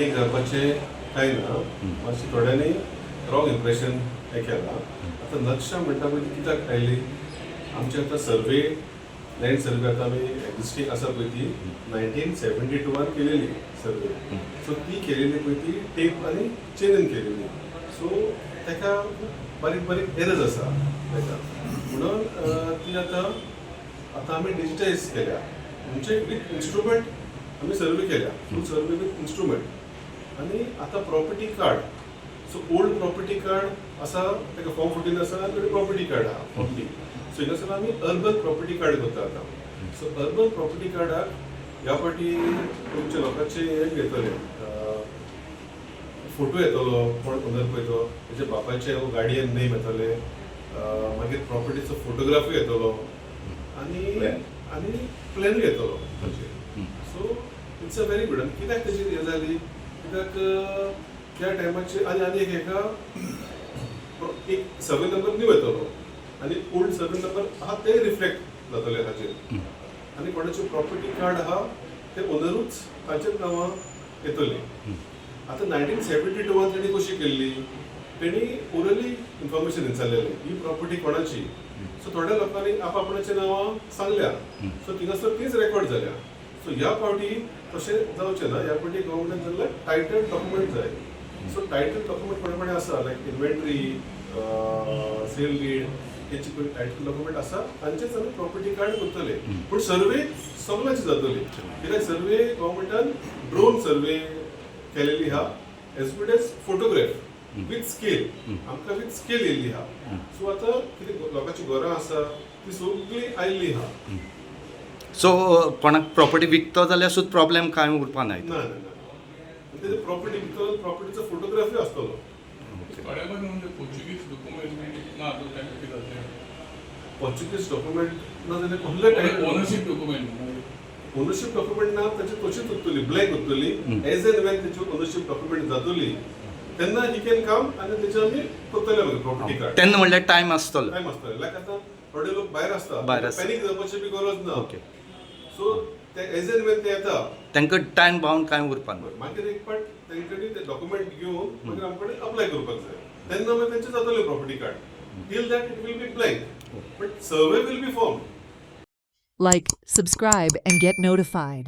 घालपाचे काय ना मातशें थोड्यांनी रॉंग इम्प्रेशन हें केलां. आतां नक्षा म्हणटा पळय ती कित्याक आयली, आमची आतां सर्वे लँड सर्वे आतां आमी एक्झिस्टींग आसा पळय ती 1972 केलेली सर्वे. सो ती केलेली पळय ती टेप आनी चेनीन केलेली. सो ताका बारीक बारीक एरर्स आसा ताका म्हणून ती आतां आमी डिजिटायज केल्या, म्हणजे विथ इन्स्ट्रुमेंट आमी सर्वे केल्या, फूल सर्वे विथ इन्स्ट्रुमेंट. आनी आतां property card, so old property card आसा ताका फॉर्म 14 आसा आनी प्रॉपर्टी कार्ड आहा फॉर्म 3. सो हिंगासर आमी अर्बन प्रॉपर्टी कार्ड करता आतां. सो अर्बन प्रॉपर्टी कार्डाक ह्या फावटी तुमच्या लोकांचे हे घेतले, फोटो येतलो, कोण ओनर पळय तो तेच्या बापाचे गाडयेन नेम येतले, मागीर प्रॉपर्टीचो फोटोग्राफूय येतलो आनी प्लॅनूय येतलो ताचेर. So it's a very good. आनी कित्याक तेजी हें जाली, कित्याक त्या टायमाचेर आनी एक हेका एक सर्वे नंबर न्यू येतलो आनी ओल्ड सर्वे नंबर आहा ते रिफ्लेक्ट जातले ताचेर. आनी कोणाचे प्रॉपर्टी कार्ड आहा ते ओनरूच ताचेर नांवां येतली. आतां 1972 तेणी कशी केल्ली, तेणी ओरली इन्फॉर्मेशन विचारलेली ही प्रॉपर्टी कोणाची. सो थोड्या लोकांनी आपणाची नांवां सांगल्या, सो थिंगासर तीच रेकॉर्ड जाल्या. सो ह्या फावटी तशें जावचें ना. ह्या फावटी गव्हर्मेंटान जाल्यार टायटल डॉक्युमेंट जाय. सो टायटल डॉक्युमेंट कोणे कोणे आसा, लायक इन्व्हेंटरी, सेल डीड, हेची पळय टायटल डॉक्युमेंट आसा तांचेच आमी प्रॉपर्टी कार्ड करतले. पूण सर्वे सगळ्यांची जातली, कित्याक सर्वे गव्हर्मेंटान ड्रोन सर्वे केलेली आहा, as good as photograph with scale, आमकां विथ स्केल येयल्ली आहा. सो आतां कितें लोकांची घरां आसा ती सगळी आयिल्ली आहा. सो कोणाक प्रॉपर्टी विकतो जाल्यार सुद्दां प्रॉब्लेम कांय उरपा ना. ना तेजे प्रॉपर्टी भितर प्रॉपर्टीचो फोटोग्राफी आसतलो. पोर्चुगीज डॉक्युमेंट ना जाल्यार कसले टायप ओनरशिप डॉक्युमेंट ना, ताची तशीच उरतली, ब्लँक उरतली. एज एन वेन तेची ओनरशिप डॉक्युमेंट जातली तेन्ना ही कॅन कम आनी तेचे आमी करतले मागीर प्रॉपर्टी कार्ड. तेन्ना म्हणल्यार टायम आसतलो. टायम आसतले. लायक आतां थोडे लोक भायर आसता, पॅनीक जावपाची बी गरज ना. ओके. सो ते एज एन वेन ते येता, तांकां टायम बाउंड कांय उरपा ना. मागीर एक पाट तेंच्यांनी ते डॉक्युमेंट घेवन मागीर आमकडे अप्लाय करपाक जाय. तेन्ना मागीर तेंचे जातले property card. Till that it will be blank, but survey will be form. Like, subscribe, and get notified.